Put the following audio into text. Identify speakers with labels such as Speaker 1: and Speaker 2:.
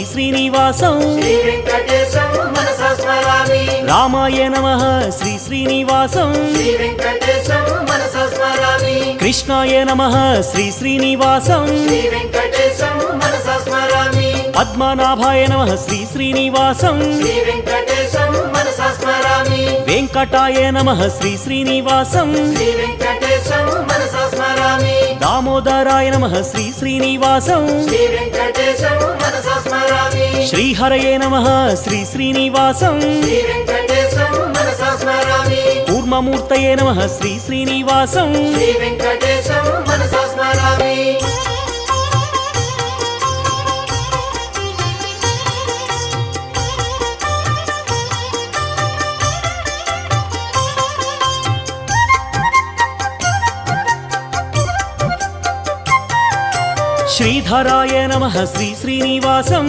Speaker 1: శ్రీనివాసం
Speaker 2: శ్రీ వెంకటేశం మనసా స్మరామి.
Speaker 1: రామాయ నమః శ్రీ శ్రీనివాసం
Speaker 2: శ్రీ వెంకటేశం మనసా స్మరామి.
Speaker 1: కృష్ణాయ నమః శ్రీ శ్రీనివాసం
Speaker 2: శ్రీ వెంకటేశం మనసా స్మరామి.
Speaker 1: పద్మనాభాయ నమః శ్రీ శ్రీనివాసం
Speaker 2: శ్రీ వెంకటేశం మనసా స్మరామి.
Speaker 1: వెంకటాయ నమః శ్రీ శ్రీనివాసం
Speaker 2: శ్రీ వెంకటేశం మనసా స్మరామి.
Speaker 1: దామోదరాయ నమః శ్రీ శ్రీనివాసం
Speaker 2: శ్రీ వెంకటేశం మనసా స్మరామి.
Speaker 1: శ్రీహరయే నమః శ్రీ శ్రీనివాసం
Speaker 2: శ్రీ వెంకటేశం మనసా స్మరామి.
Speaker 1: కూర్మమూర్తయే నమః శ్రీ శ్రీనివాసం
Speaker 2: శ్రీ వెంకటేశం మనసా స్మరామి.
Speaker 1: శ్రీధరాయ నమః శ్రీ శ్రీనివాసం